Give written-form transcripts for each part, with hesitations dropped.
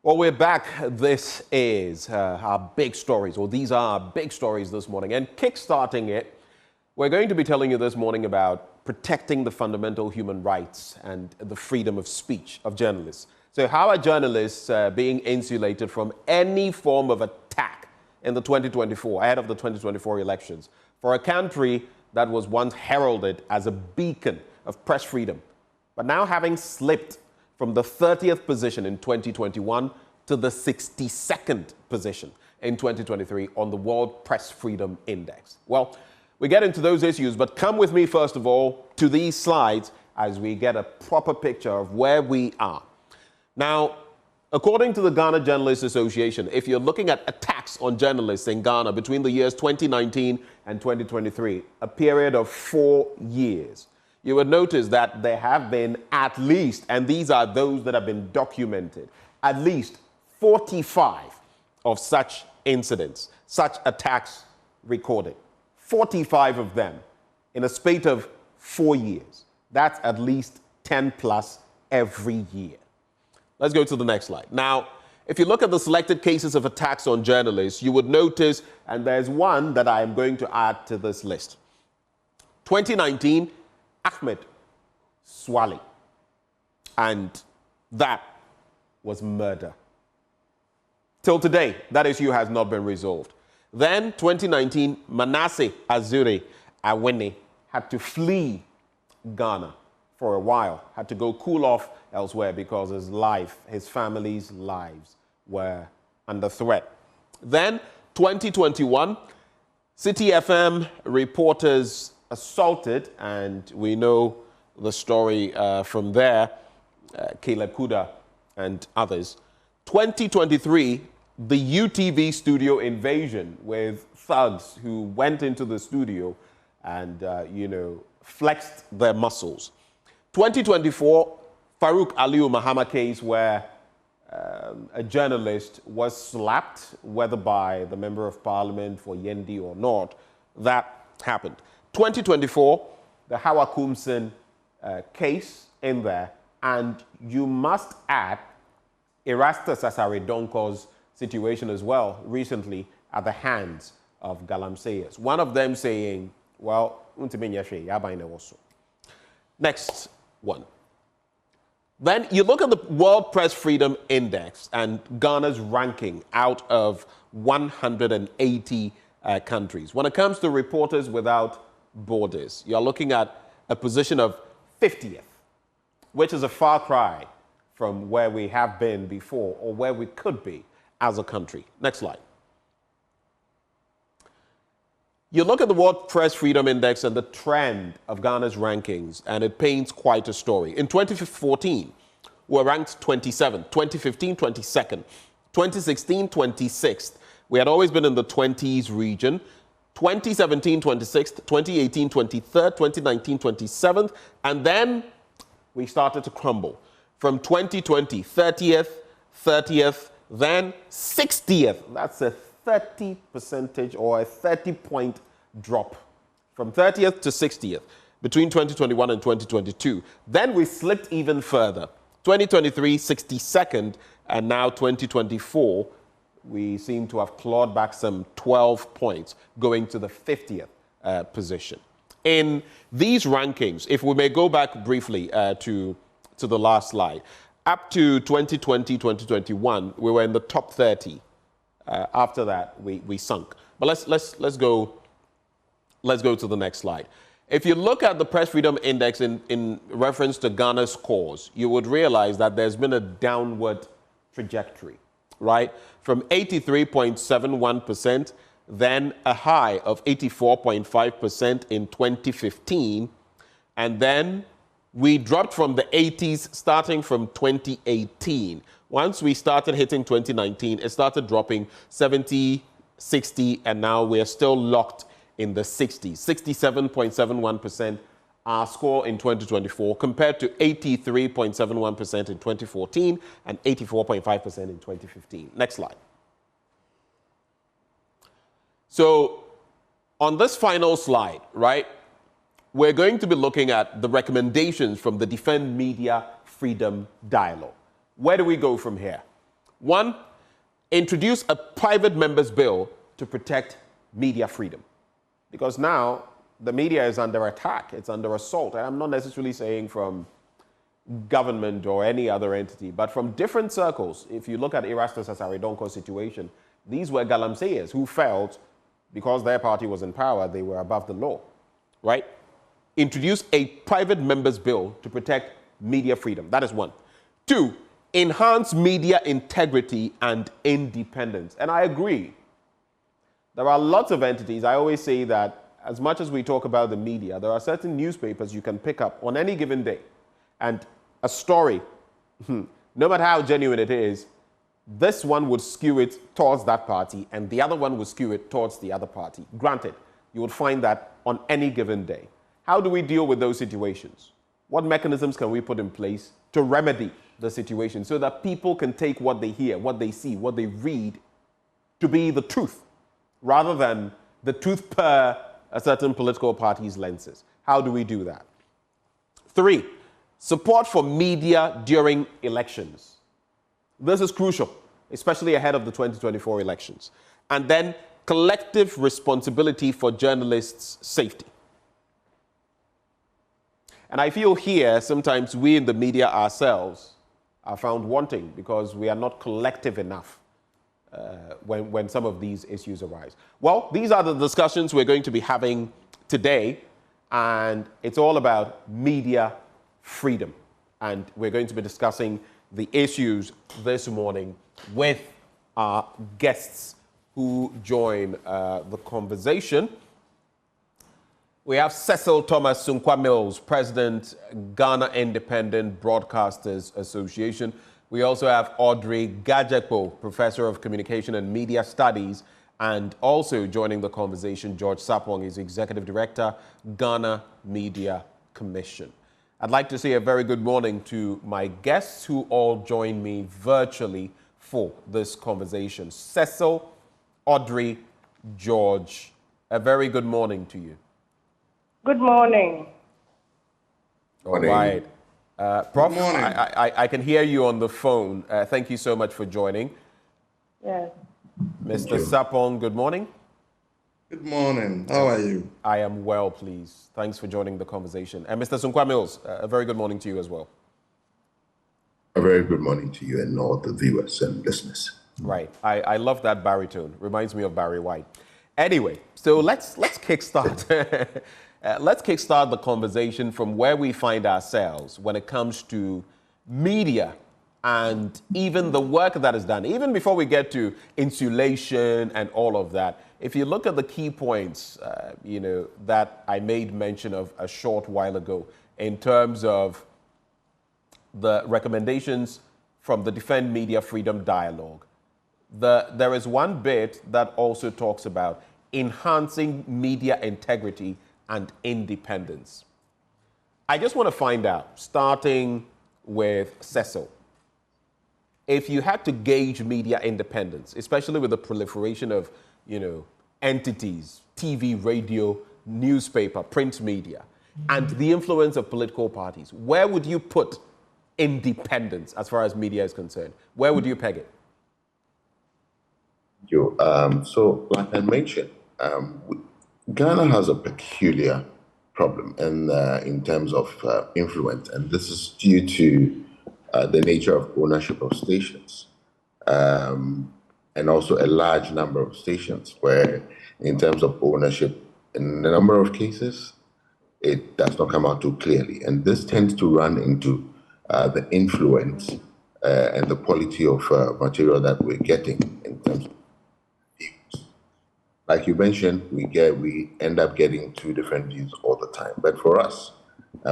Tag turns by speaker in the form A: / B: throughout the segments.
A: Well, we're back. This is our big stories, or these are our big stories this morning. And kickstarting it, we're going to be telling you this morning about protecting the fundamental human rights and the freedom of speech of journalists. So how are journalists being insulated from any form of attack in the 2024, ahead of the 2024 elections, for a country that was once heralded as a beacon of press freedom, but now having slipped from the 30th position in 2021 to the 62nd position in 2023 on the World Press Freedom Index? Well, we get into those issues, but come with me first of all to these slides as we get a proper picture of where we are. Now, according to the Ghana Journalists Association, if you're looking at attacks on journalists in Ghana between the years 2019 and 2023, a period of 4 years, you would notice that there have been at least, and these are those that have been documented, at least 45 of such incidents, such attacks recorded. 45 of them in a spate of 4 years. That's at least 10 plus every year. Let's go to the next slide. Now, if you look at the selected cases of attacks on journalists, you would notice, and there's one that I'm going to add to this list. 2019, Ahmed Swali, and that was murder. Till today, that issue has not been resolved. Then, 2019, Manasseh Azure Awene had to flee Ghana for a while, had to go cool off elsewhere because his life, his family's lives were under threat. Then, 2021, City FM reporters assaulted, and we know the story from there, Caleb Kuda and others. 2023, the UTV studio invasion with thugs who went into the studio and, flexed their muscles. 2024, Farouk Aliu Mahama case where a journalist was slapped, whether by the Member of Parliament for Yendi or not. That happened. 2024, the Hawa Kumsin case in there, and you must add Erastus Asaridonko's situation as well recently at the hands of Galamseyers. One of them saying, well, next one. Then you look at the World Press Freedom Index and Ghana's ranking out of 180 countries. When it comes to Reporters Without Borders, you're looking at a position of 50th, which is a far cry from where we have been before or where we could be as a country. Next slide. You look at the World Press Freedom Index and the trend of Ghana's rankings, and it paints quite a story. In 2014, we were ranked 27th, 2015, 22nd, 2016, 26th. We had always been in the 20s region. 2017, 26th, 2018, 23rd, 2019, 27th, and then we started to crumble. From 2020, 30th, then 60th. That's a 30% or a 30-point drop from 30th to 60th between 2021 and 2022. Then we slipped even further. 2023, 62nd, and now 2024, we seem to have clawed back some 12 points, going to the 50th position. In these rankings, if we may go back briefly to the last slide, up to 2020, 2021, we were in the top 30. After that, we sunk. But let's go to the next slide. If you look at the Press Freedom Index in reference to Ghana's scores, you would realize that there's been a downward trajectory, right? From 83.71%, then a high of 84.5% in 2015, and then we dropped from the 80s starting from 2018. Once we started hitting 2019, it started dropping 70, 60, and now we're still locked in the 60s. 67.71% our score in 2024 compared to 83.71% in 2014 and 84.5% in 2015. Next slide. So on this final slide, right, we're going to be looking at the recommendations from the Defend Media Freedom Dialogue. Where do we go from here? One, introduce a private member's bill to protect media freedom. Because now the media is under attack, it's under assault. And I'm not necessarily saying from government or any other entity, but from different circles. If you look at Erastus Asaridonko's situation, these were galamseyers who felt because their party was in power, they were above the law, right? Introduce a private member's bill to protect media freedom. That is one. Two, enhance media integrity and independence. And I agree. There are lots of entities. I always say that as much as we talk about the media, there are certain newspapers you can pick up on any given day. And a story, no matter how genuine it is, this one would skew it towards that party and the other one would skew it towards the other party. Granted, you would find that on any given day. How do we deal with those situations? What mechanisms can we put in place to remedy the situation so that people can take what they hear, what they see, what they read to be the truth rather than the truth per a certain political party's lenses? How do we do that? Three, support for media during elections. This is crucial, especially ahead of the 2024 elections. And then collective responsibility for journalists' safety. And I feel here, sometimes we in the media ourselves are found wanting because we are not collective enough when some of these issues arise. Well, these are the discussions we're going to be having today, and it's all about media freedom. And we're going to be discussing the issues this morning with our guests who join the conversation. We have Cecil Thomas Sunkwa Mills, President, Ghana Independent Broadcasters Association. We also have Audrey Gadzekpo, Professor of Communication and Media Studies, and also joining the conversation, George Sapong is Executive Director, Ghana Media Commission. I'd like to say a very good morning to my guests who all join me virtually for this conversation. Cecil, Audrey, George, a very good morning to you.
B: Good morning.
A: All right. Prof, I can hear you on the phone. Thank you so much for joining.
B: Yes.
A: Mr. Sapong, good morning.
C: Good morning. How are you?
A: I am well, please. Thanks for joining the conversation. And Mr. Sunkwa Mills, a very good morning to you as well.
D: A very good morning to you and all the viewers and listeners.
A: Right. I love that baritone. Reminds me of Barry White. Anyway, so let's kickstart. Let's kickstart the conversation from where we find ourselves when it comes to media and even the work that is done. Even before we get to insulation and all of that, if you look at the key points, that I made mention of a short while ago in terms of the recommendations from the Defend Media Freedom Dialogue, there is one bit that also talks about enhancing media integrity and independence. I just want to find out, starting with Cecil, if you had to gauge media independence, especially with the proliferation of, entities, TV, radio, newspaper, print media, and the influence of political parties, where would you put independence as far as media is concerned? Where would you peg it?
D: So, like I mentioned, Ghana has a peculiar problem in terms of influence, and this is due to the nature of ownership of stations, and also a large number of stations where, in terms of ownership, in a number of cases, it does not come out too clearly. And this tends to run into the influence and the quality of material that we're getting in terms of views. Like you mentioned, we end up getting two different views all the time. But for us,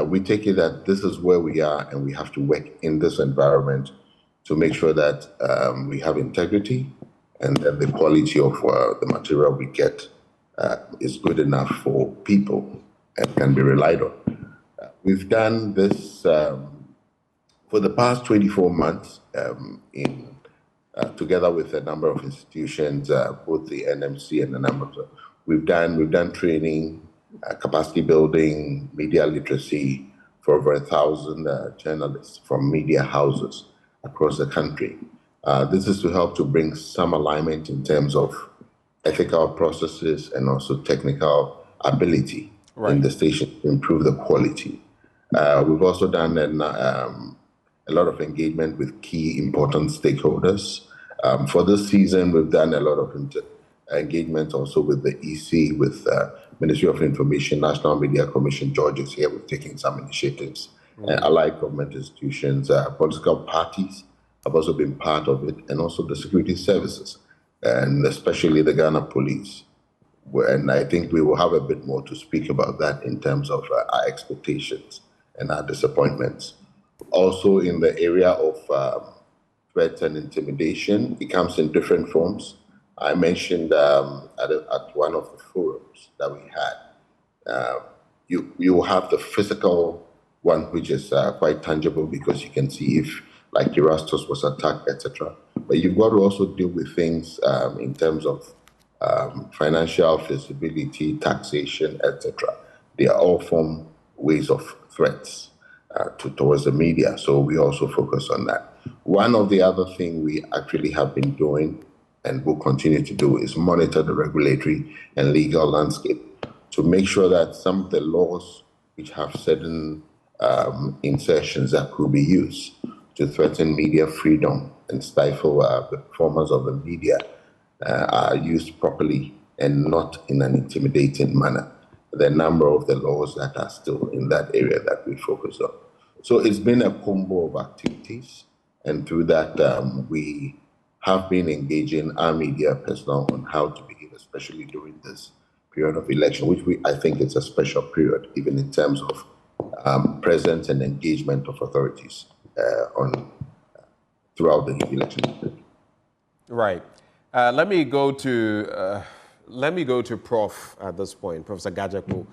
D: we take it that this is where we are and we have to work in this environment to make sure that we have integrity and that the quality of the material we get is good enough for people and can be relied on. We've done this for the past 24 months together with a number of institutions, both the NMC and a number of we've done training, capacity building, media literacy for over 1,000 journalists from media houses across the country. This is to help to bring some alignment in terms of ethical processes and also technical ability in the station to improve the quality. We've also done a lot of engagement with key important stakeholders. For this season, we've done a lot of engagement also with the EC, with Ministry of Information, National Media Commission. George is here. We've taken some initiatives. Allied government institutions, political parties have also been part of it, and also the security services, and especially the Ghana police. And I think we will have a bit more to speak about that in terms of our expectations and our disappointments. Also in the area of threats and intimidation, it comes in different forms. I mentioned at one of the forums that we had, you have the physical one, which is quite tangible because you can see if, like, Erastus was attacked, etc. But you've got to also deal with things in terms of financial feasibility, taxation, etc. They are all form ways of threats towards the media. So we also focus on that. One of the other things we actually have been doing and will continue to do is monitor the regulatory and legal landscape to make sure that some of the laws which have certain insertions that could be used to threaten media freedom and stifle the performance of the media are used properly and not in an intimidating manner. The number of the laws that are still in that area that we focus on. So it's been a combo of activities, and through that we have been engaging our media personnel on how to behave, especially during this period of election, which I think it's a special period, even in terms of presence and engagement of authorities throughout the election.
A: Right. Let me go to Prof at this point, Professor Gadzekpo.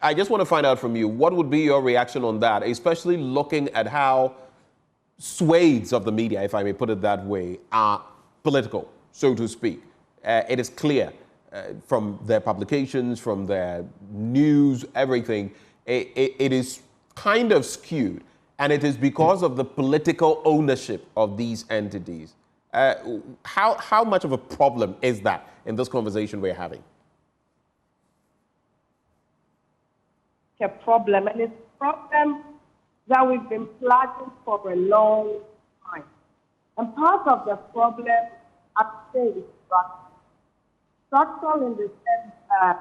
A: I just want to find out from you, what would be your reaction on that, especially looking at how swathes of the media, if I may put it that way, are political, so to speak. It is clear from their publications, from their news, everything, it is kind of skewed. And it is because of the political ownership of these entities. How much of a problem is that in this conversation we're having?
B: A problem, and it's a problem that we've been flagging for a long time. And part of the problem, I'd say, is structural. Structural in the sense that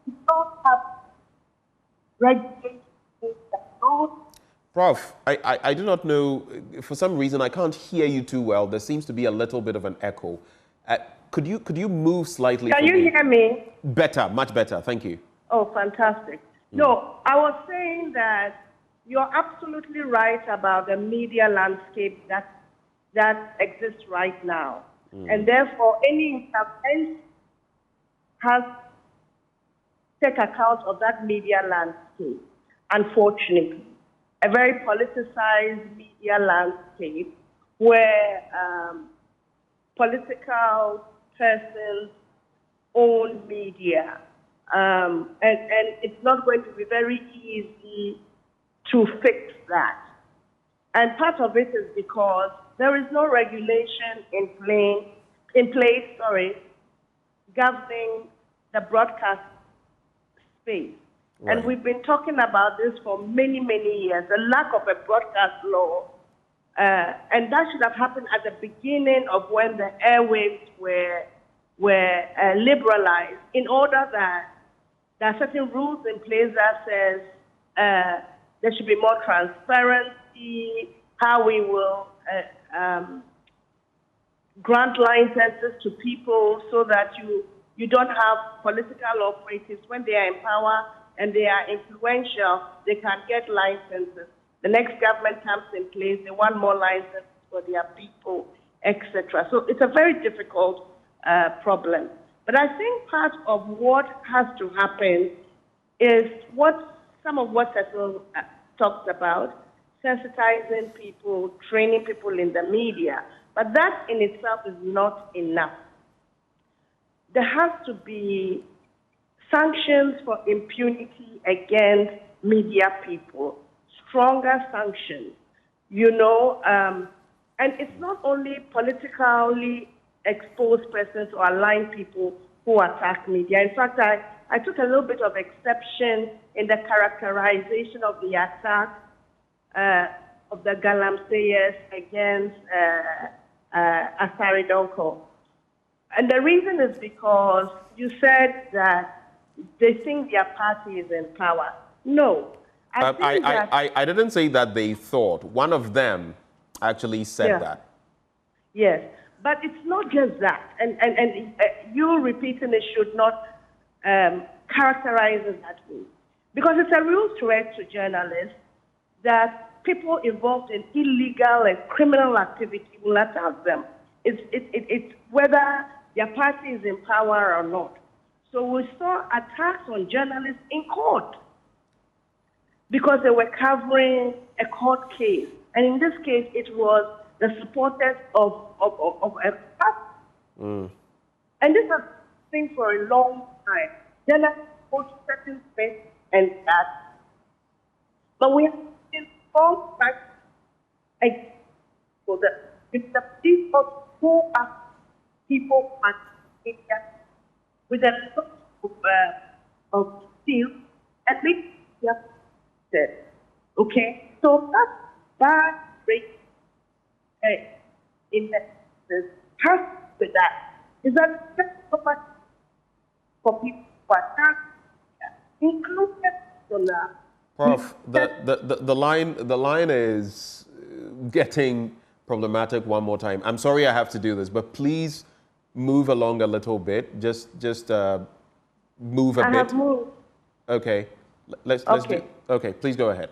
B: we don't have regulations that don't.
A: Prof, I do not know, for some reason I can't hear you too well. There seems to be a little bit of an echo. Could you move slightly?
B: Can you hear me?
A: Better, much better, thank you.
B: Oh, fantastic. No, I was saying that you're absolutely right about the media landscape that exists right now. And therefore, any intervention has to take account of that media landscape, unfortunately. A very politicized media landscape where political persons own media. And it's not going to be very easy to fix that. And part of it is because there is no regulation in place, governing the broadcast space. Right. And we've been talking about this for many, many years, the lack of a broadcast law. And that should have happened at the beginning of when the airwaves were liberalized, in order that there are certain rules in place that says there should be more transparency, how we will grant licenses to people so that you don't have political operatives. When they are in power and they are influential, they can get licenses. The next government comes in place, they want more licenses for their people, etc. So it's a very difficult problem. But I think part of what has to happen is some of what Cecil talks about, sensitizing people, training people in the media. But that in itself is not enough. There has to be sanctions for impunity against media people, stronger sanctions. you know, and it's not only politically exposed persons or aligned people who attack media. In fact, I took a little bit of exception in the characterization of the attack of the Galamseyers against Asaridonko. And the reason is because you said that they think their party is in power. No.
A: I didn't say that they thought. One of them actually said that.
B: Yes, but it's not just that. And you repeating it should not characterize it that way. Because it's a real threat to journalists that people involved in illegal and criminal activity will attack them. It's whether their party is in power or not. So we saw attacks on journalists in court because they were covering a court case. And in this case, it was the supporters of a party. And this has been for a long time. Journalists go to certain space and that. But we have been formed back for the people who are people at media with a lot of steel and make them okay? So that's bad rate in the has with that is that so much for people who attack, including
A: Prof, the line is getting problematic one more time. I'm sorry I have to do this, but please move along a little bit. Just move a bit.
B: I have moved.
A: Okay. Let's
B: Okay.
A: Okay, please go ahead.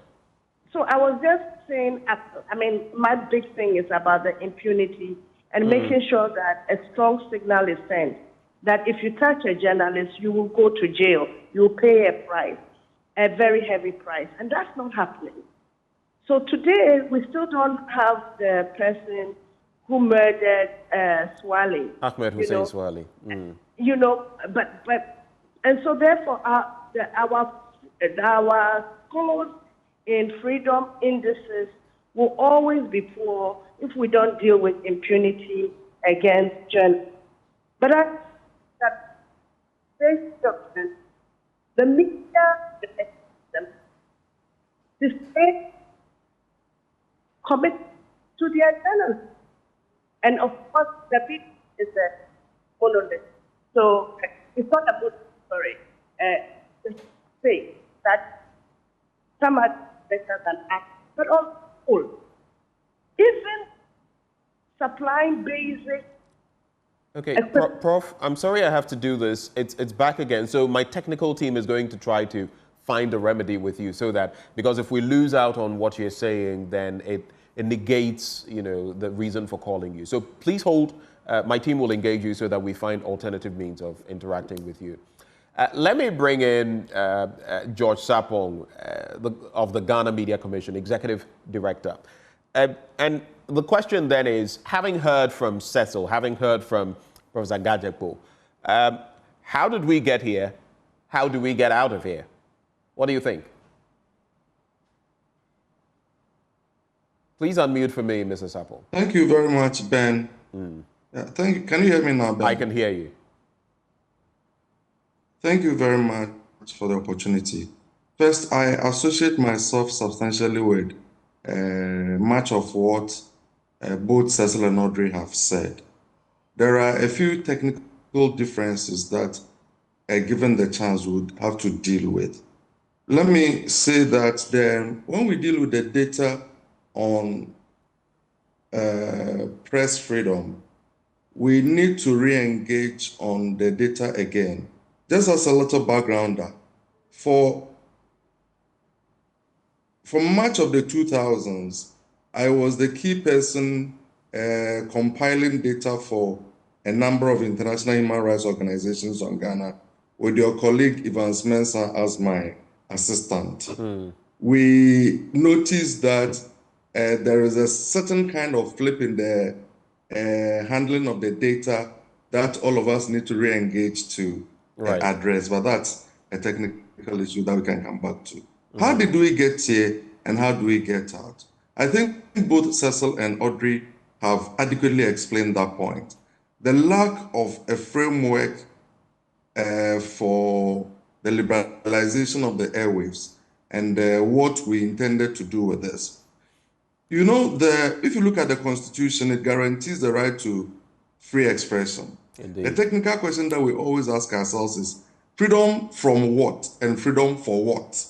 B: So I was just saying, I mean, my big thing is about the impunity and making sure that a strong signal is sent that if you touch a journalist, you will go to jail. You will pay a price, a very heavy price. And that's not happening. So today, we still don't have the person who murdered Swale.
A: Ahmed Hussein Swale.
B: You know, and so therefore, our cause in freedom indices will always be poor if we don't deal with impunity against journalists. But that this document, the media, the state commit to their journalists. And of course, the people is a monolith. So it's not a good story. To say that some are better than others, but all. Even supplying basic.
A: Okay, Prof, I'm sorry I have to do this. It's back again. So my technical team is going to try to find a remedy with you so that, because if we lose out on what you're saying, then it negates, the reason for calling you. So please hold. My team will engage you so that we find alternative means of interacting with you. Let me bring in George Sapong of the Ghana Media Commission, Executive Director. And the question then is, having heard from Cecil, having heard from Professor Gadzekpo, how did we get here? How do we get out of here? What do you think? Please unmute for me, Mr. Sapong.
C: Thank you very much, Ben. Thank you. Can you hear me now, Ben?
A: I can hear you.
C: Thank you very much for the opportunity. First, I associate myself substantially with much of what both Cecil and Audrey have said. There are a few technical differences that, given the chance, we would have to deal with. Let me say that when we deal with the data on press freedom, we need to re-engage on the data again. Just as a little backgrounder, for much of the 2000s, I was the key person compiling data for a number of international human rights organizations on Ghana, with your colleague Evans Mensah as my assistant. We noticed that there is a certain kind of flip in the handling of the data that all of us need to re-engage to address, but that's a technical issue that we can come back to. How did we get here and how do we get out? I think both Cecil and Audrey have adequately explained that point. The lack of a framework for the liberalization of the airwaves and what we intended to do with this. You know, if you look at the Constitution, it guarantees the right to free expression.
A: Indeed.
C: The technical question that we always ask ourselves is, freedom from what and freedom for what?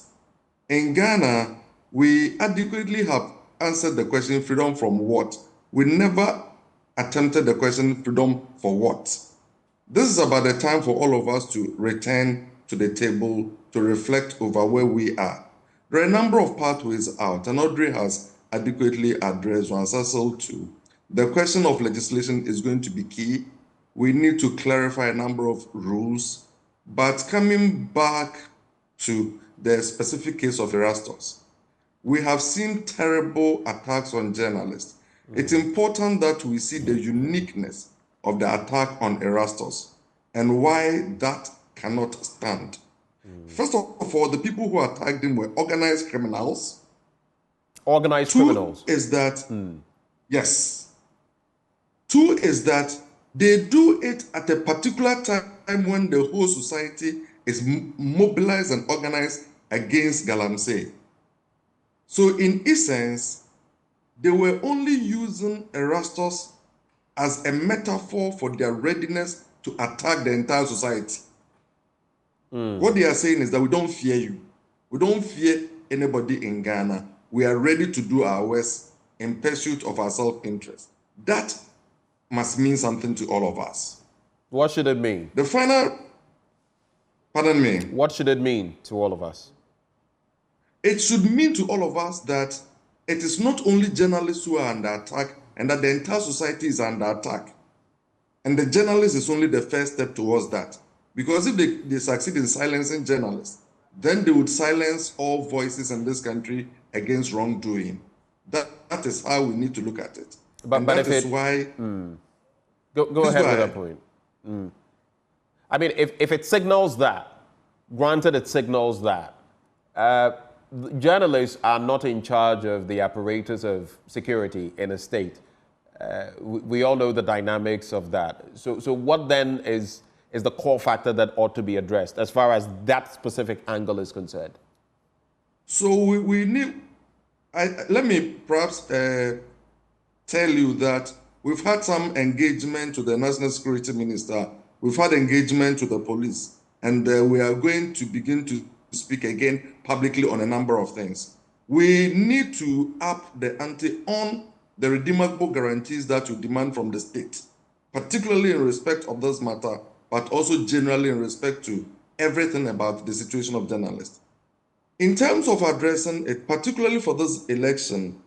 C: In Ghana, we adequately have answered the question, freedom from what? We never attempted the question, freedom for what? This is about the time for all of us to return to the table to reflect over where we are. There are a number of pathways out, and Audrey has adequately addressed one, Cecil too. The question of legislation is going to be key. We need to clarify a number of rules, but coming back to the specific case of Erastus, we have seen terrible attacks on journalists. It's important that we see the uniqueness of the attack on Erastus and why that cannot stand. First of all, the people who attacked him were organized criminals.
A: Organized criminals.
C: Two is that, yes. Two is that they do it at a particular time when the whole society is mobilized and organized against Galamsey. So in essence, they were only using Erastus as a metaphor for their readiness to attack the entire society. What they are saying is that we don't fear you. We don't fear anybody in Ghana. We are ready to do our worst in pursuit of our self-interest. That must mean something to all of us.
A: What should it mean?
C: The final, pardon me.
A: What should it mean to all of us?
C: It should mean to all of us that it is not only journalists who are under attack and that the entire society is under attack. And the journalist is only the first step towards that. Because if they succeed in silencing journalists, then they would silence all voices in this country against wrongdoing. That is how we need to look at it.
A: But
C: that is why...
A: Go ahead with that point. I mean, if it signals that, granted it signals that, journalists are not in charge of the apparatus of security in a state. We all know the dynamics of that. So what then is the core factor that ought to be addressed as far as that specific angle is concerned?
C: So we need... let me perhaps tell you that we've had some engagement to the National Security Minister. We've had engagement to the police. And we are going to begin to speak again publicly on a number of things. We need to up the ante on the redeemable guarantees that we demand from the state, particularly in respect of this matter, but also generally in respect to everything about the situation of journalists. In terms of addressing it, particularly for this election,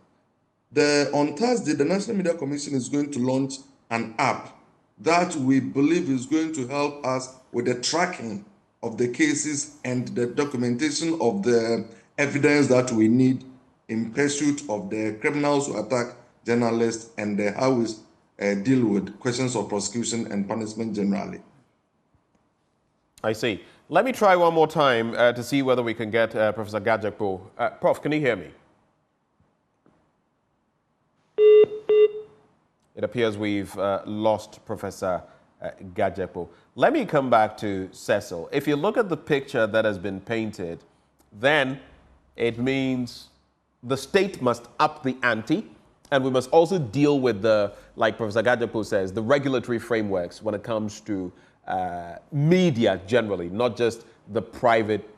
C: on Thursday, the National Media Commission is going to launch an app that we believe is going to help us with the tracking of the cases and the documentation of the evidence that we need in pursuit of the criminals who attack journalists and how we deal with questions of prosecution and punishment generally.
A: I see. Let me try one more time to see whether we can get Professor Gadzekpo. Prof, can you hear me? It appears we've lost Professor Gadzekpo. Let me come back to Cecil. If you look at the picture that has been painted, then it means the state must up the ante, and we must also deal with like Professor Gadzekpo says, the regulatory frameworks when it comes to media generally, not just the private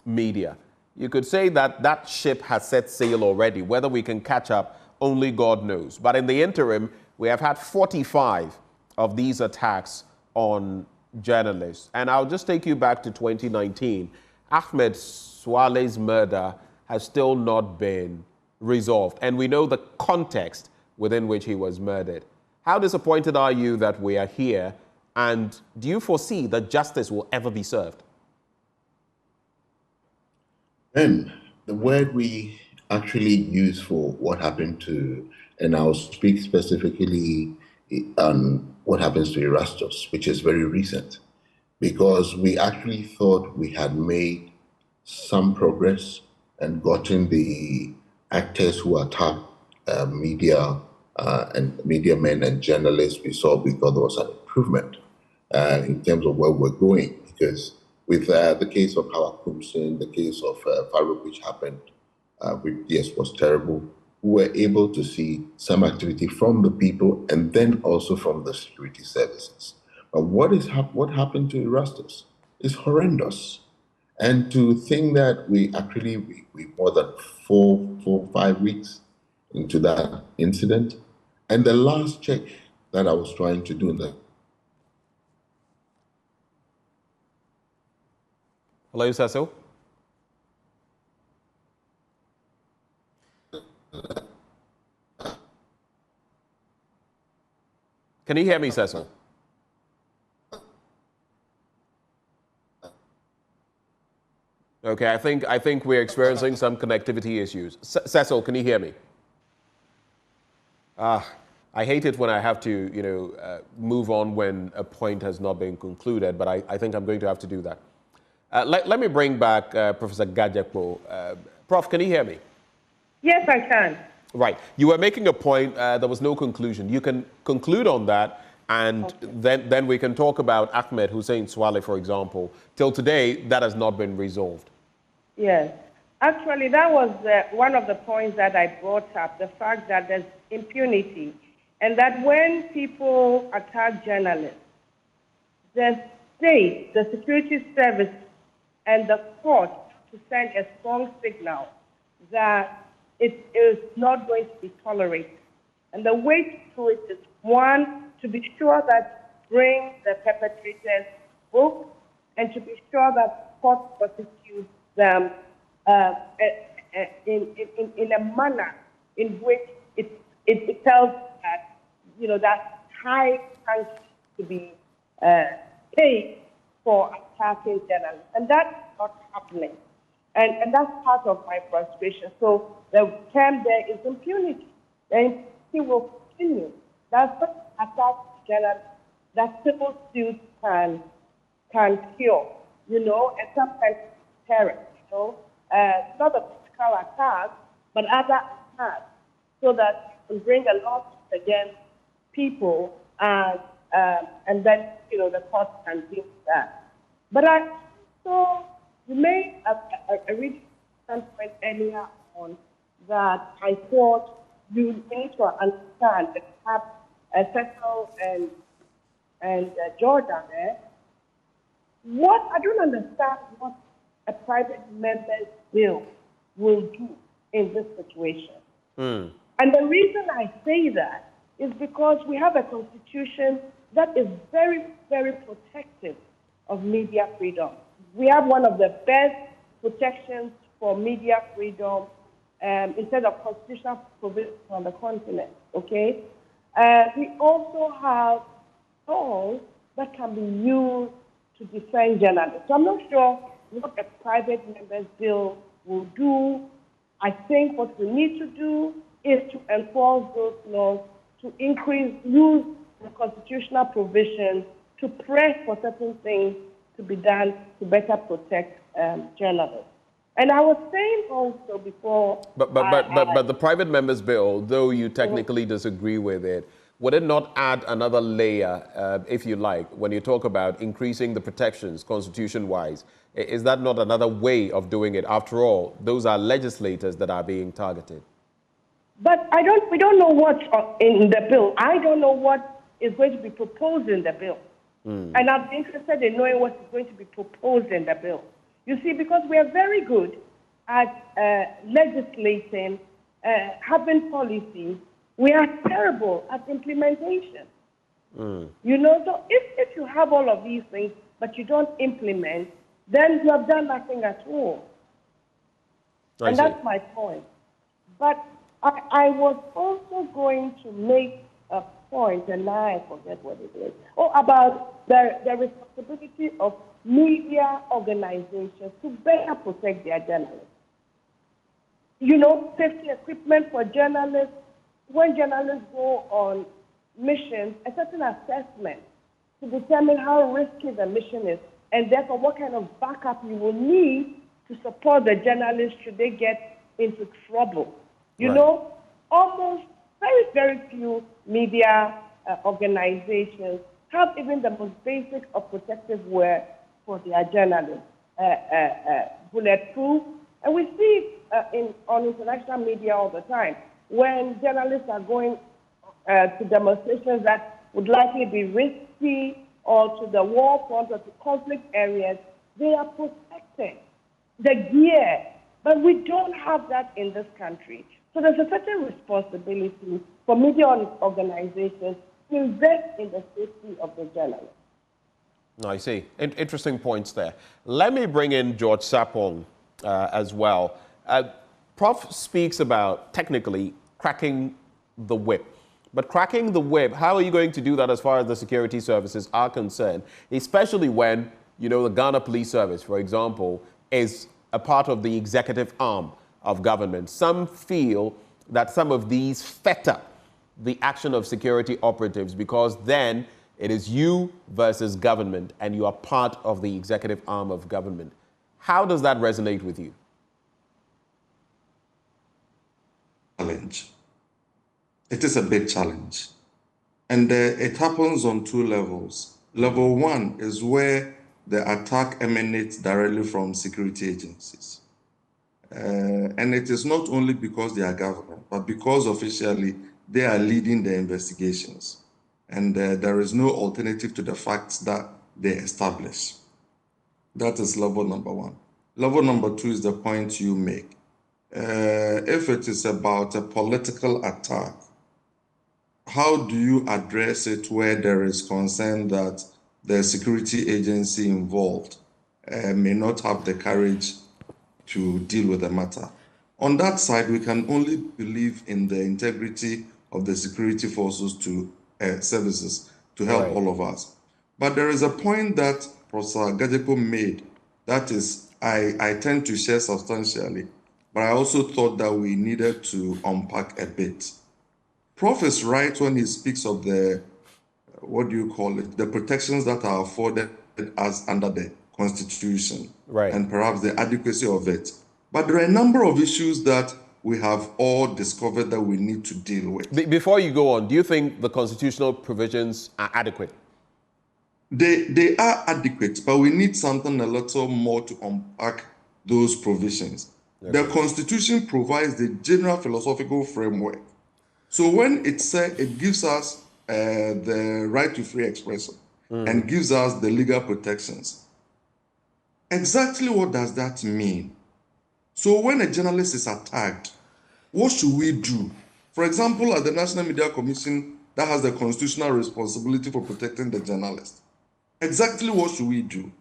A: media. You could say that that ship has set sail already. Whether we can catch up, only God knows. But in the interim, we have had 45 of these attacks on journalists. And I'll just take you back to 2019. Ahmed Swale's murder has still not been resolved. And we know the context within which he was murdered. How disappointed are you that we are here? And do you foresee that justice will ever be served?
D: And the word we actually use for what happened to, and I'll speak specifically on what happens to Erastus, which is very recent, because we actually thought we had made some progress and gotten the actors who attacked media and media men and journalists, we thought there was an improvement in terms of where we're going. Because with the case of Howard Kumsin, the case of Farouk, which happened, which yes was terrible, we were able to see some activity from the people and then also from the security services. But what happened to Erastus is horrendous. And to think that we more than 5 weeks into that incident, and the last check that I was trying to do in the
A: Hello, Cecil. Can you hear me, Cecil? Okay, I think we're experiencing some connectivity issues. Cecil, can you hear me? I hate it when I have to, move on when a point has not been concluded, but I think I'm going to have to do that. Let me bring back Professor Gadzekpo. Prof, can you hear me?
B: Yes, I can.
A: Right. You were making a point, there was no conclusion. You can conclude on that, and okay. then we can talk about Ahmed Hussein Swale, for example. Till today, that has not been resolved.
B: Yes. Actually, that was one of the points that I brought up, the fact that there's impunity, and that when people attack journalists, the state, the security service, and the court to send a strong signal that it is not going to be tolerated. And the way to do it is, one, to be sure that bring the perpetrators booked, and to be sure that court prosecutes them in a manner in which it tells that, that high sanctions to be paid for attacking journalists. And that's not happening. And that's part of my frustration. So the term there is impunity. The impunity will continue. That's not attack journalists that civil suits can cure, and sometimes terror, not a physical attack, but other attacks, so that you can bring a lawsuit against people and then, the court can deal with that. But you made a really point earlier on that I thought you need to understand that have Cecil and Jordan there. I don't understand what a private member's bill will do in this situation. And the reason I say that is because we have a constitution that is very, very protective of media freedom. We have one of the best protections for media freedom instead of constitutional provisions on the continent, okay? We also have laws that can be used to defend journalists. So I'm not sure what a private member's bill will do. I think what we need to do is to enforce those laws, to use the constitutional provisions to press for certain things to be done to better protect journalists. And I was saying also before...
A: But the private member's bill, though you technically disagree with it, would it not add another layer, if you like, when you talk about increasing the protections constitution-wise? Is that not another way of doing it? After all, those are legislators that are being targeted.
B: But we don't know what's in the bill. I don't know what is going to be proposed in the bill. And I'm interested in knowing what is going to be proposed in the bill. You see, because we are very good at legislating, having policies, we are terrible at implementation. So if you have all of these things, but you don't implement, then you have done nothing at all. And that's my point. But I was also going to make a point, and now I forget what it is. About the responsibility of media organizations to better protect their journalists. Safety equipment for journalists. When journalists go on missions, a certain assessment to determine how risky the mission is, and therefore what kind of backup you will need to support the journalists should they get into trouble. You know, almost very, very few media organizations have even the most basic of protective wear for their journalists, bulletproof. And we see it on international media all the time. When journalists are going to demonstrations that would likely be risky, or to the war front or to conflict areas, they are protected. The gear. But we don't have that in this country. So there's a certain responsibility for media organizations to invest in the safety of the journalists.
A: I see. Interesting points there. Let me bring in George Sapong as well. Prof speaks about technically cracking the whip. But cracking the whip, how are you going to do that as far as the security services are concerned, especially when, you know, the Ghana Police Service, for example, is a part of the executive arm of government? Some feel that some of these fetter the action of security operatives because then it is you versus government and you are part of the executive arm of government. How does that resonate with you?
C: Challenge. It is a big challenge. And it happens on two levels. Level one is where the attack emanates directly from security agencies. And it is not only because they are government, but because officially they are leading the investigations. And there is no alternative to the facts that they establish. That is level number one. Level number two is the point you make. If it is about a political attack, how do you address it where there is concern that the security agency involved may not have the courage to deal with the matter? On that side, we can only believe in the integrity of the security forces to services to help all of us. But there is a point that Professor Gadzekpo made that is, I tend to share substantially, but I also thought that we needed to unpack a bit. Prof is right when he speaks of the, what do you call it, the protections that are afforded us under the Constitution, and perhaps the adequacy of it. But there are a number of issues that we have all discovered that we need to deal with.
A: Before you go on, do you think the constitutional provisions are adequate?
C: They are adequate, but we need something a little more to unpack those provisions. The Constitution provides the general philosophical framework. So when it says it gives us the right to free expression and gives us the legal protections, exactly what does that mean? So when a journalist is attacked, what should we do? For example, at the National Media Commission, that has the constitutional responsibility for protecting the journalist. Exactly what should we do?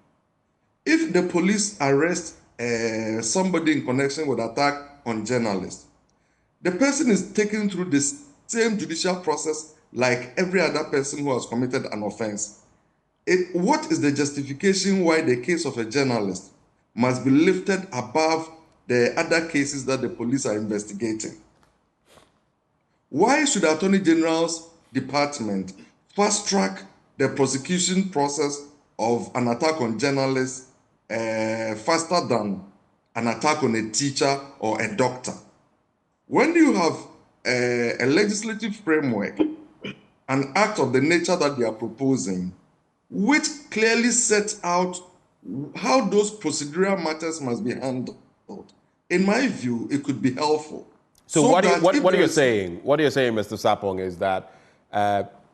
C: If the police arrest somebody in connection with attack on journalists, the person is taken through the same judicial process like every other person who has committed an offense. What is the justification why the case of a journalist must be lifted above the other cases that the police are investigating? Why should the Attorney General's department fast track the prosecution process of an attack on journalists faster than an attack on a teacher or a doctor? When you have a legislative framework, an act of the nature that they are proposing, which clearly sets out how those procedural matters must be handled, in my view, it could be helpful.
A: So what are you saying? What you're saying, Mr. Sapong, is that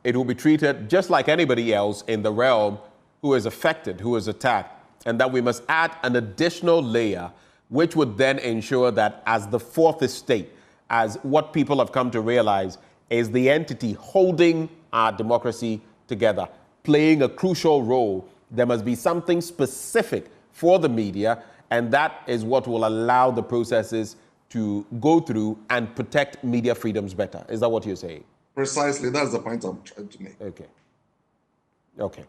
A: it will be treated just like anybody else in the realm who is affected, who is attacked, and that we must add an additional layer, which would then ensure that as the fourth estate, as what people have come to realize is the entity holding our democracy together, playing a crucial role, there must be something specific for the media, and that is what will allow the processes to go through and protect media freedoms better. Is that what you're saying?
C: Precisely. That's the point I'm trying to make.
A: Okay.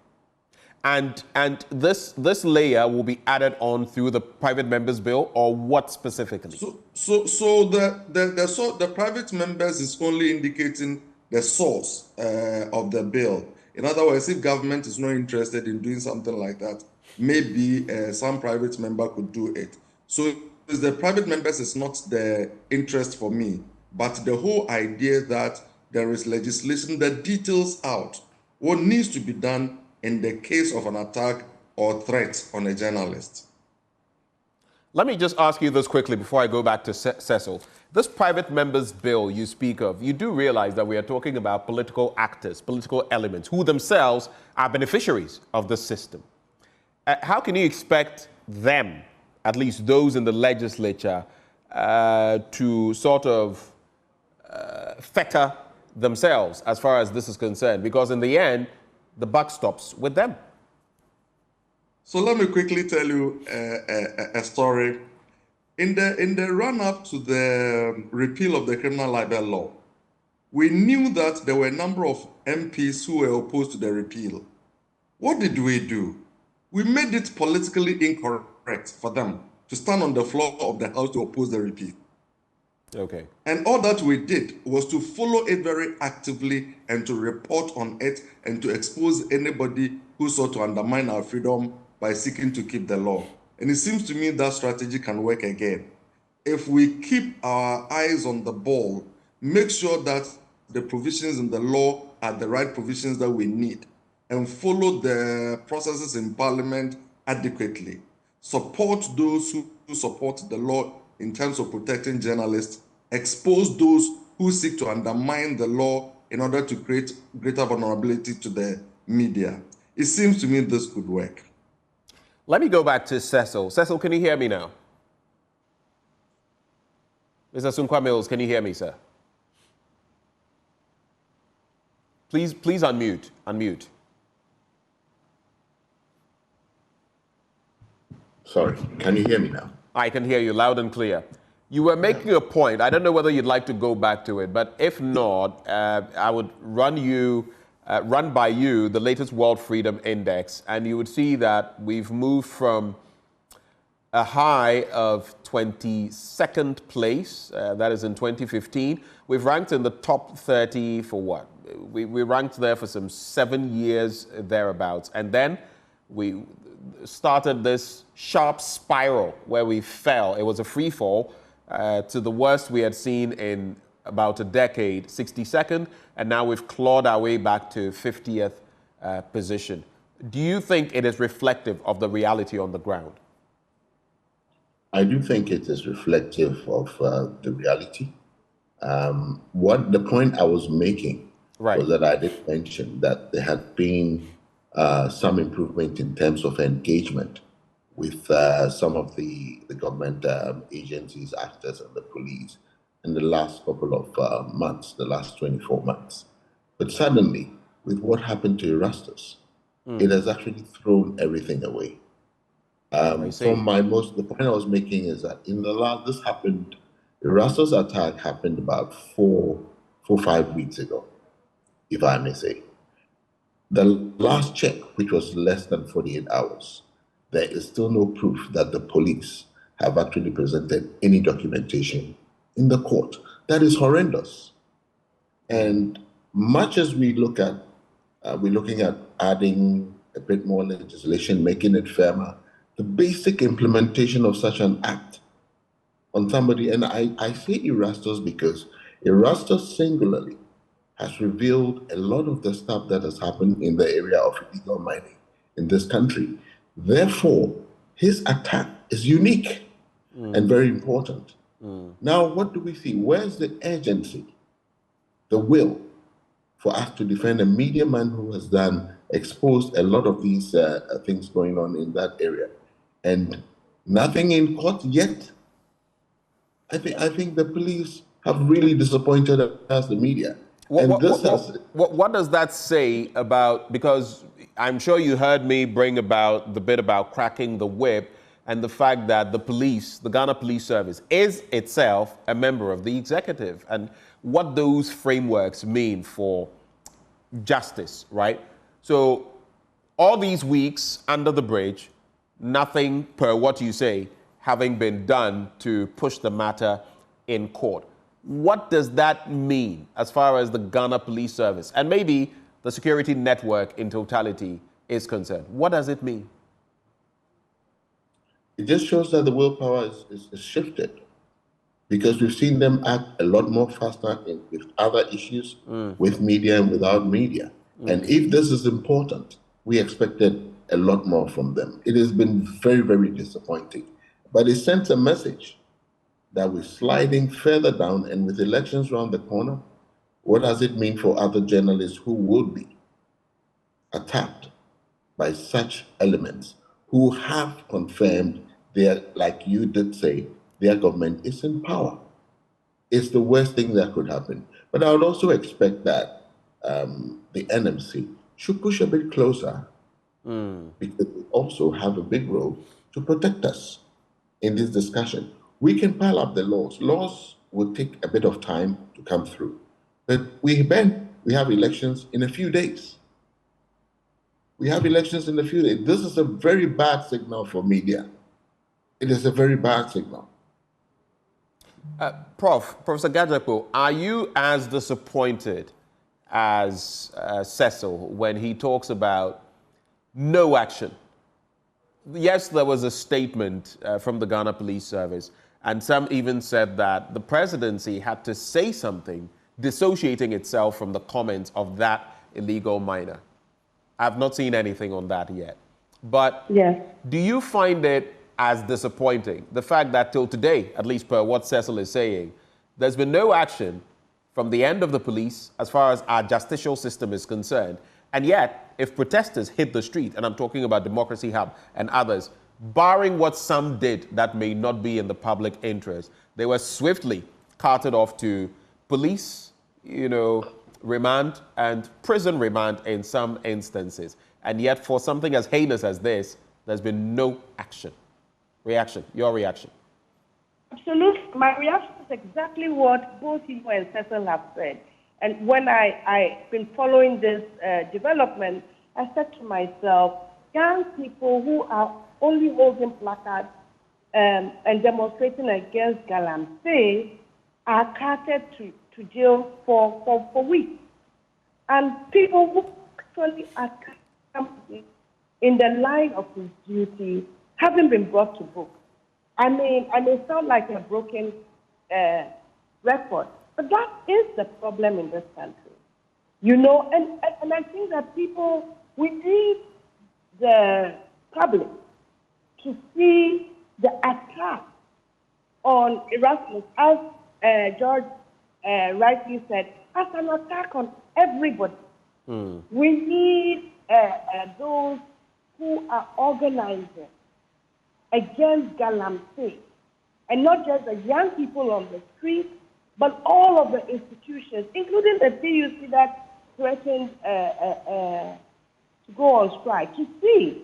A: And this layer will be added on through the private members bill, or what specifically?
C: So the private members is only indicating the source of the bill. In other words, if government is not interested in doing something like that, maybe some private member could do it. So the private members is not the interest for me. but the whole idea that there is legislation that details out what needs to be done in the case of an attack or threat on a journalist.
A: Let me just ask you this quickly before I go back to Cecil. This private members bill you speak of, you do realize that we are talking about political actors, political elements, who themselves are beneficiaries of the system. How can you expect them, at least those in the legislature, to sort of fetter themselves as far as this is concerned? Because in the end, the buck stops with them.
C: So let me quickly tell you a story. In the run-up to the repeal of the criminal libel law, we knew that there were a number of MPs who were opposed to the repeal. What did we do? We made it politically incorrect for them to stand on the floor of the House to oppose the repeal.
A: Okay.
C: And all that we did was to follow it very actively and to report on it and to expose anybody who sought to undermine our freedom by seeking to keep the law. And it seems to me that strategy can work again. If we keep our eyes on the ball, make sure that the provisions in the law are the right provisions that we need, and follow the processes in Parliament adequately, support those who support the law in terms of protecting journalists, expose those who seek to undermine the law in order to create greater vulnerability to the media. It seems to me this could work.
A: Let me go back to Cecil. Cecil, can you hear me now? Mr. Sunkwa Mills, can you hear me, sir? Please unmute. Unmute.
D: Sorry, can you hear me now?
A: I can hear you loud and clear. You were making a point. I don't know whether you'd like to go back to it, but if not, I would run by you the latest World Freedom Index, and you would see that we've moved from a high of 22nd place, that is in 2015. We've ranked in the top 30 for what? We ranked there for some 7 years thereabouts, and then we started this sharp spiral where we fell. It was a free fall to the worst we had seen in about a decade, 62nd, and now we've clawed our way back to 50th position. Do you think it is reflective of the reality on the ground?
D: I do think it is reflective of the reality. What the point I was making was that I did mention that there had been some improvement in terms of engagement with some of the government agencies, actors, and the police in the last couple of months, the last 24 months. But suddenly, with what happened to Erastus, it has actually thrown everything away. The point I was making is that this happened, Erastus attack happened about 5 weeks ago, if I may say. The last check, which was less than 48 hours, there is still no proof that the police have actually presented any documentation in the court. That is horrendous. And much as we're looking at adding a bit more legislation, making it firmer, the basic implementation of such an act on somebody, and I say Erastus because Erastus singularly has revealed a lot of the stuff that has happened in the area of illegal mining in this country. Therefore, his attack is unique and very important. Now, what do we see? Where's the urgency, the will for us to defend a media man who has exposed a lot of these things going on in that area? And nothing in court yet. I think the police have really disappointed us, the media.
A: What does that say about, because I'm sure you heard me bring about the bit about cracking the whip and the fact that the police, the Ghana Police Service, is itself a member of the executive, and what those frameworks mean for justice, right? So all these weeks under the bridge, nothing, per what you say, having been done to push the matter in court. What does that mean as far as the Ghana Police Service and maybe the security network in totality is concerned? What does it mean?
D: It just shows that the willpower is shifted. because we've seen them act a lot more faster with other issues, with media and without media. And if this is important, we expected a lot more from them. It has been very, very disappointing. But it sends a message that we're sliding further down, and with elections around the corner, what does it mean for other journalists who will be attacked by such elements, who have confirmed their, like you did say, their government is in power? It's the worst thing that could happen. But I would also expect that the NMC should push a bit closer, because we also have a big role to protect us in this discussion. We can pile up the laws. Laws will take a bit of time to come through. But we have elections in a few days. We have elections in a few days. This is a very bad signal for media. It is a very bad signal.
A: Professor Gadzekpo, are you as disappointed as Cecil when he talks about no action? Yes, there was a statement from the Ghana Police Service, and some even said that the presidency had to say something dissociating itself from the comments of that illegal miner. I've not seen anything on that yet. But
B: Yes.
A: do you find it as disappointing, the fact that till today, at least per what Cecil is saying, there's been no action from the end of the police as far as our justicial system is concerned? And yet, if protesters hit the street, and I'm talking about Democracy Hub and others, barring what some did that may not be in the public interest, they were swiftly carted off to police, remand and prison remand in some instances. And yet, for something as heinous as this, there's been no action. Reaction, your reaction.
B: Absolutely. My reaction is exactly what both you and Cecil have said. And when I've been following this development, I said to myself, young people who are only holding placards and demonstrating against Galamsey are carted to jail for weeks. And people who actually are in the line of his duty haven't been brought to book. I may sound like a broken record, but that is the problem in this country. And I think that we need the public to see the attack on Erasmus, as George rightly said, as an attack on everybody. We need those who are organizing against Galamsey, and not just the young people on the street, but all of the institutions, including the PUC that threatened to go on strike, to see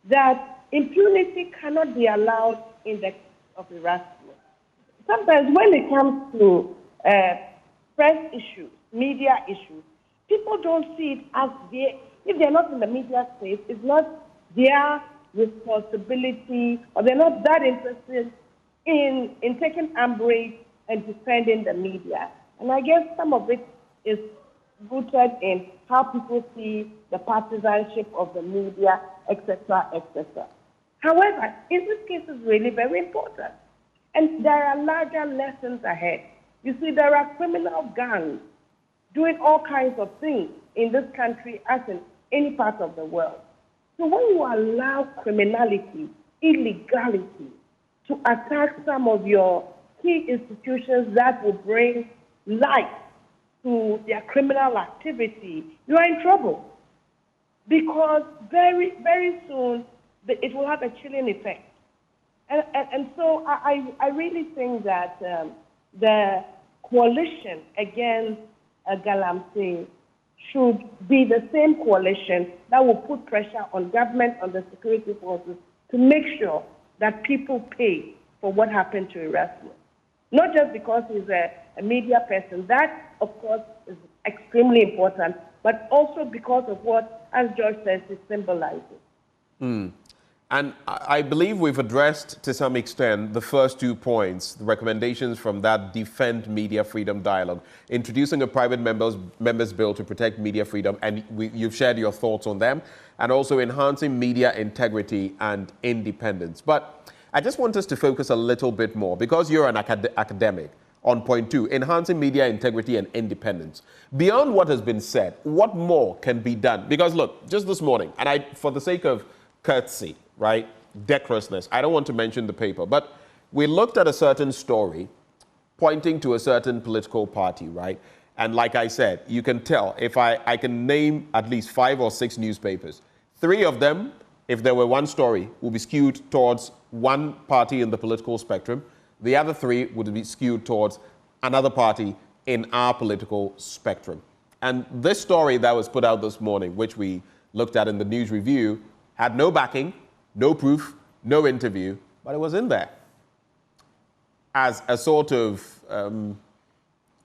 B: that impunity cannot be allowed in the case of Erasmus. Sometimes when it comes to press issues, media issues, people don't see it as if they're not in the media space, it's not their responsibility, or they're not that interested in taking umbrage and defending the media. And I guess some of it is rooted in how people see the partisanship of the media, etc., etc. However, in this case, it's really very important. And there are larger lessons ahead. You see, there are criminal gangs doing all kinds of things in this country as in any part of the world. So when you allow criminality, illegality, to attack some of your key institutions that will bring light to their criminal activity, you are in trouble. Because very, very soon, it will have a chilling effect. And so I really think that the coalition against Galamsey should be the same coalition that will put pressure on government, on the security forces, to make sure that people pay for what happened to Erasmus. Not just because he's a media person. That, of course, is extremely important, but also because of what, as George says, it symbolizes.
A: And I believe we've addressed, to some extent, the first 2 points, the recommendations from that Defend Media Freedom Dialogue, introducing a private members bill to protect media freedom, and you've shared your thoughts on them, and also enhancing media integrity and independence. But I just want us to focus a little bit more, because you're an academic, on point 2, enhancing media integrity and independence. Beyond what has been said, what more can be done? Because look, just this morning, and for the sake of courtesy, right, decorousness, I don't want to mention the paper, but we looked at a certain story pointing to a certain political party, right? And like I said, you can tell, if I can name at least 5 or 6 newspapers, 3 of them, if there were one story, will be skewed towards one party in the political spectrum. The other 3 would be skewed towards another party in our political spectrum. And this story that was put out this morning, which we looked at in the news review, had no backing, no proof, no interview, but it was in there as a sort of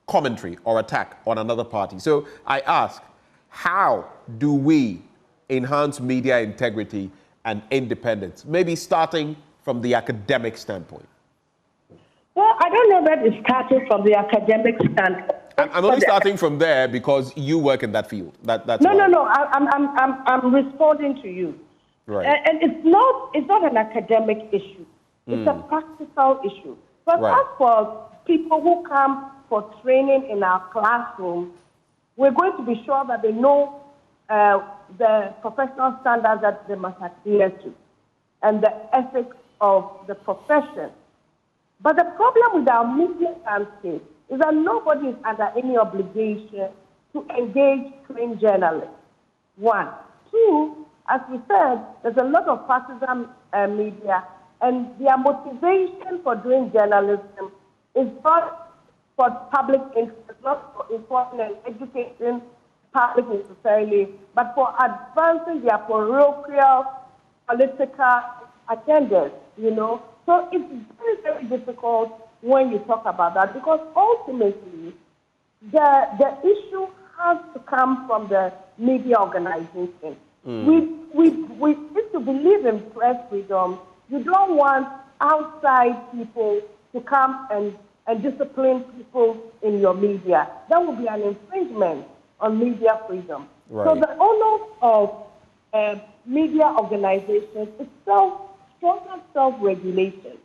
A: commentary or attack on another party. So I ask, how do we enhance media integrity and independence? Maybe starting from the academic standpoint.
B: Well, I don't know that it's starting from the academic standpoint.
A: I'm only starting from there because you work in that field. That's
B: no. I'm responding to you.
A: Right.
B: And it's not an academic issue. It's a practical issue. But
A: Right.
B: as for people who come for training in our classroom, we're going to be sure that they know the professional standards that they must adhere to and the ethics of the profession. But the problem with our media landscape is that nobody is under any obligation to engage trained journalists. 1. 2, as we said, there's a lot of partisan media, and their motivation for doing journalism is not for public interest, not for informing and educating public necessarily, but for advancing their parochial political agendas, you know. So it's very, very difficult when you talk about that, because ultimately the issue has to come from the media organization. We need to believe in press freedom. You don't want outside people to come and discipline people in your media. That would be an infringement on media freedom.
A: Right.
B: So the onus of media organizations is stronger self-regulation.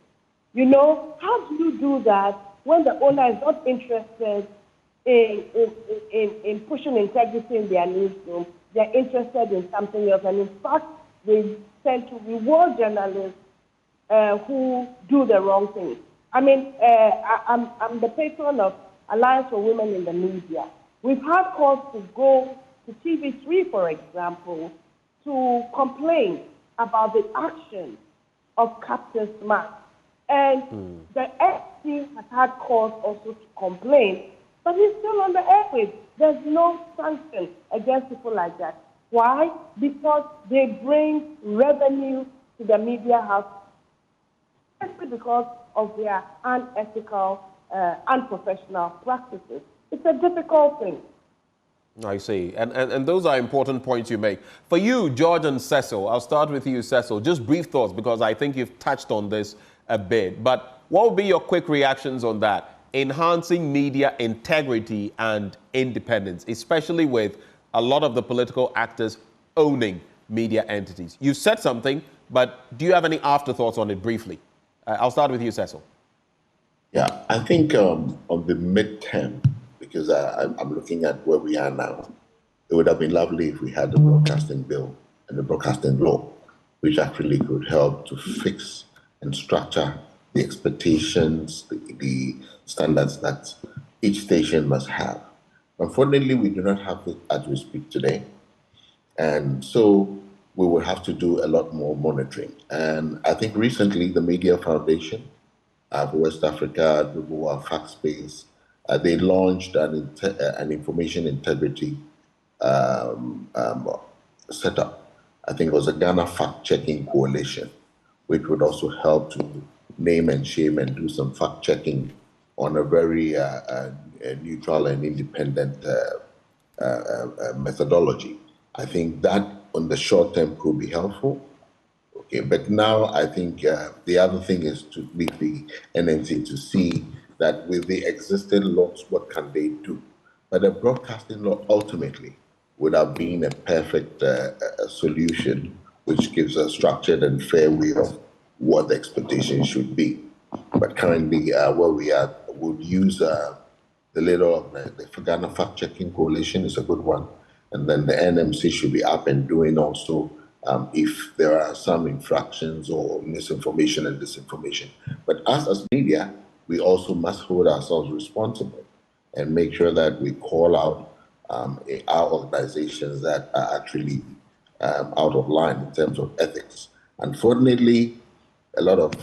B: You know, how do you do that when the owner is not interested in pushing integrity in their newsroom? They're interested in something else, and in fact, they tend to reward journalists who do the wrong thing. I mean, I'm the patron of Alliance for Women in the Media. We've had calls to go to TV3, for example, to complain about the action of Captain Smart. And the FT has had calls also to complain, but he's still on the airwaves. There's no sanction against people like that. Why? Because they bring revenue to the media house, especially because of their unethical, unprofessional practices. It's a difficult thing.
A: I see. And those are important points you make. For you, George and Cecil, I'll start with you, Cecil. Just brief thoughts, because I think you've touched on this a bit. But what would be your quick reactions on that? Enhancing media integrity and independence, especially with a lot of the political actors owning media entities. You said something, but do you have any afterthoughts on it briefly? I'll start with you, Cecil.
D: Yeah, I think on the midterm, because I'm looking at where we are now, it would have been lovely if we had the broadcasting bill and the broadcasting law, which actually could help to fix and structure the expectations, the standards that each station must have. Unfortunately, we do not have it as we speak today. And so we will have to do a lot more monitoring. And I think recently the Media Foundation for West Africa, the Global Fact Space, they launched an information integrity setup. I think it was a Ghana Fact-Checking Coalition, which would also help to name and shame and do some fact-checking on a very neutral and independent methodology. I think that on the short term could be helpful. Okay, but now I think the other thing is to leave the NNC to see that with the existing laws, what can they do? But the broadcasting law ultimately would have been a perfect solution, which gives a structured and fair way of what the expectation should be. But currently, where we are, would use the leader of the Ghana Fact Checking Coalition is a good one. And then the NMC should be up and doing also if there are some infractions or misinformation and disinformation. But us as media, we also must hold ourselves responsible and make sure that we call out our organizations that are actually out of line in terms of ethics. Unfortunately, a lot of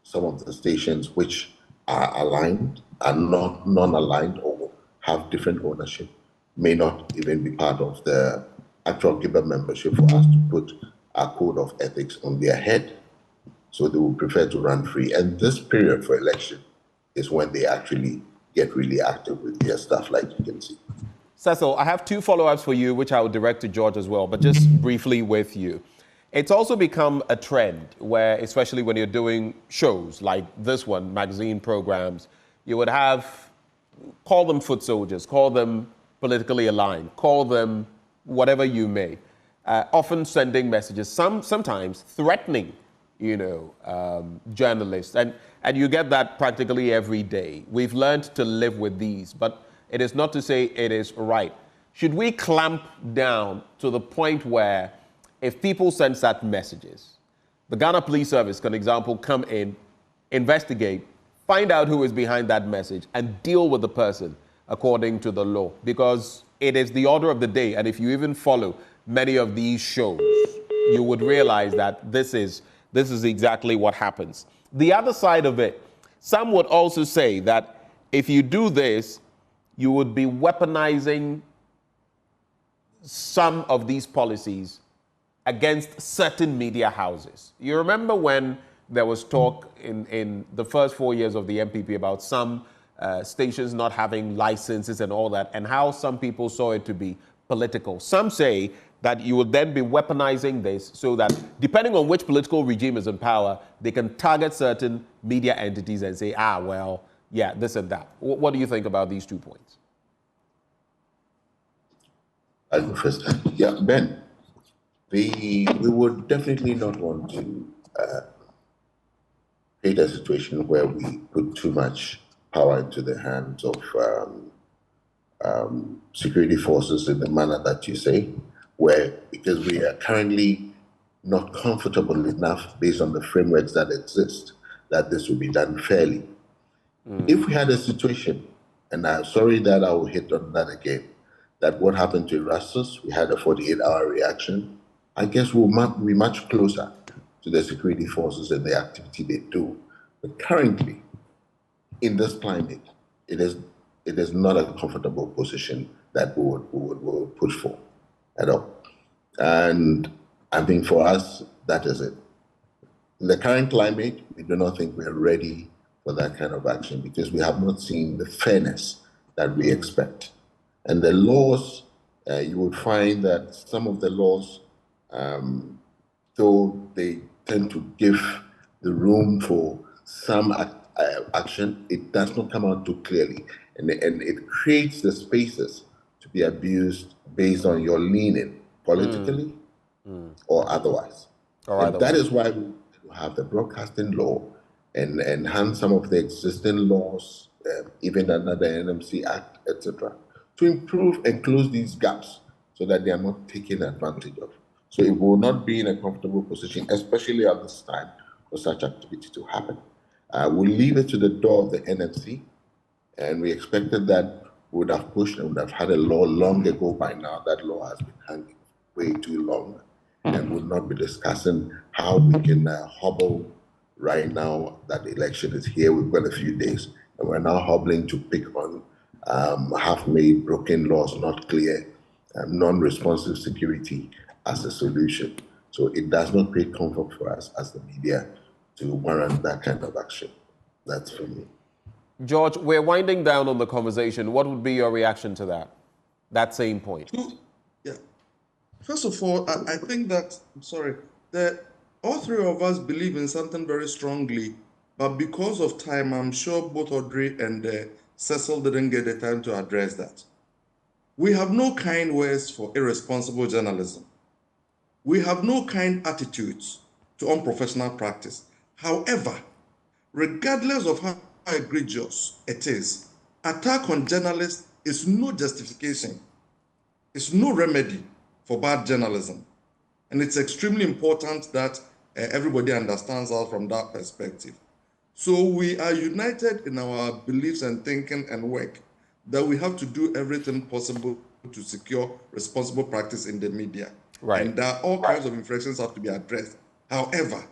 D: some of the stations which are aligned are not non-aligned or have different ownership may not even be part of the actual giver membership for us to put our code of ethics on their head. So they would prefer to run free. And this period for election is when they actually get really active with their stuff, like you can see.
A: Cecil, I have two follow-ups for you, which I will direct to George as well, but just briefly with you. It's also become a trend where, especially when you're doing shows like this one, magazine programs, you would have, call them foot soldiers, call them politically aligned, call them whatever you may, often sending messages, sometimes threatening, journalists. And you get that practically every day. We've learned to live with these, but it is not to say it is right. Should we clamp down to the point where if people send such messages, the Ghana Police Service can, example, come in, investigate, find out who is behind that message and deal with the person according to the law? Because it is the order of the day. And if you even follow many of these shows, you would realize that this is exactly what happens. The other side of it, some would also say that if you do this, you would be weaponizing some of these policies against certain media houses. You remember when there was talk in the first 4 years of the MPP about some stations not having licenses and all that, and how some people saw it to be political. Some say that you would then be weaponizing this so that depending on which political regime is in power, they can target certain media entities and say, well, yeah, this and that. What do you think about these 2 points?
D: I'll go first. Yeah, Ben, we would definitely not want to create a situation where we put too much power into the hands of security forces in the manner that you say, because we are currently not comfortable enough based on the frameworks that exist, that this will be done fairly. If we had a situation, and I'm sorry that I will hit on that again, that what happened to Erastus, we had a 48-hour reaction, I guess we'll be much closer to the security forces and the activity they do. But currently, in this climate, it is not a comfortable position that we would push for at all. And I think for us, that is it. In the current climate, we do not think we're ready for that kind of action because we have not seen the fairness that we expect. And the laws, you would find that some of the laws, though they tend to give the room for some action, it does not come out too clearly. And it creates the spaces to be abused based on your leaning politically or otherwise. That is why we have the broadcasting law and enhance some of the existing laws, even under the NMC Act, etc., to improve and close these gaps so that they are not taken advantage of. So it will not be in a comfortable position, especially at this time, for such activity to happen. We'll leave it to the door of the NMC, and we expected that we would have pushed and would have had a law long ago by now. That law has been hanging way too long, and we'll not be discussing how we can hobble right now that the election is here. We've got a few days, and we're now hobbling to pick on half-made, broken laws, not clear, non-responsive security as a solution. So it does not create comfort for us as the media to warrant that kind of action. That's for me.
A: George, we're winding down on the conversation. What would be your reaction to that same point?
C: Yeah. First of all, I think that, that all three of us believe in something very strongly, but because of time, I'm sure both Audrey and Cecil didn't get the time to address that. We have no kind words for irresponsible journalism. We have no kind attitudes to unprofessional practice. However, regardless of how egregious it is, attack on journalists is no justification. It's no remedy for bad journalism. And it's extremely important that everybody understands us from that perspective. So we are united in our beliefs and thinking and work that we have to do everything possible to secure responsible practice in the media.
A: Right.
C: And that all kinds of infractions have to be addressed. However,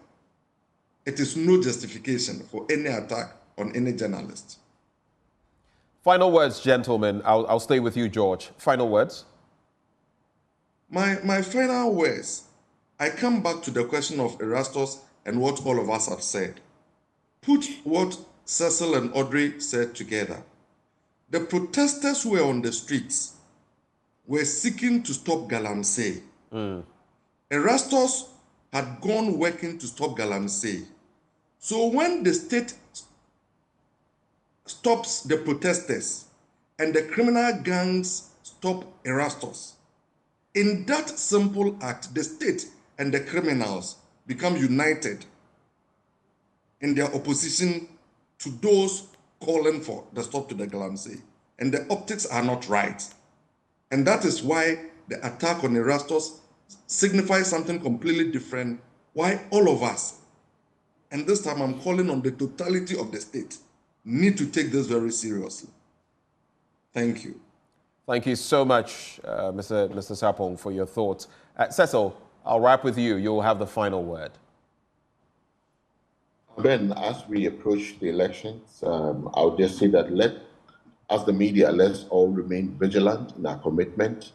C: it is no justification for any attack on any journalist.
A: Final words, gentlemen. I'll stay with you, George. Final words.
C: My final words, I come back to the question of Erastus and what all of us have said. Put what Cecil and Audrey said together. The protesters who were on the streets were seeking to stop Galamsey. Erastus had gone working to stop Galamsey. So when the state stops the protesters and the criminal gangs stop Erastus, in that simple act, the state and the criminals become united in their opposition to those calling for the stop to the Galamsey. And the optics are not right. And that is why the attack on Erastus signifies something completely different, why all of us, and this time I'm calling on the totality of the state, need to take this very seriously. Thank you.
A: Thank you so much, Mr. Sarpong, for your thoughts. Cecil, I'll wrap with you. You'll have the final word.
D: Ben, as we approach the elections, I'll just say that as the media, let's all remain vigilant in our commitment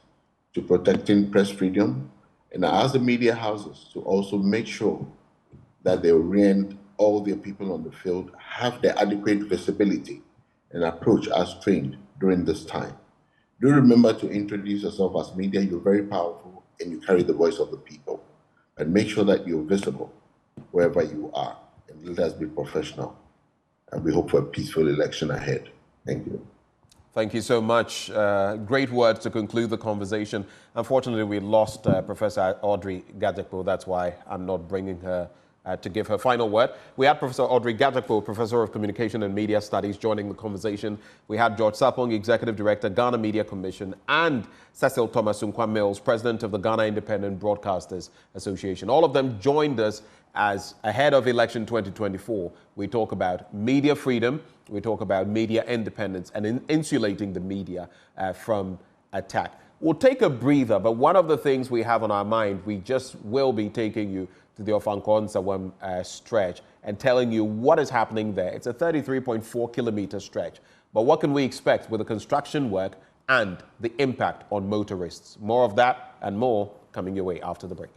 D: to protecting press freedom, and as the media houses to also make sure that they orient all their people on the field, have the adequate visibility and approach as trained during this time. Do remember to introduce yourself as media. You're very powerful and you carry the voice of the people. And make sure that you're visible wherever you are. And let us be professional. And we hope for a peaceful election ahead. Thank you.
A: Thank you so much. Great words to conclude the conversation. Unfortunately, we lost Professor Audrey Gadzekpo. That's why I'm not bringing her to give her final word. We had Professor Audrey Gadzekpo, Professor of Communication and Media Studies, joining the conversation. We had George Sarpong, Executive Director, Ghana Media Commission, and Cecil Thomas Mills, President of the Ghana Independent Broadcasters Association. All of them joined us as ahead of election 2024. We talk about media freedom, we talk about media independence, and insulating the media from attack. We'll take a breather, but one of the things we have on our mind, we just will be taking you to the Ofankon-Sawam stretch and telling you what is happening there. It's a 33.4-kilometer stretch. But what can we expect with the construction work and the impact on motorists? More of that and more coming your way after the break.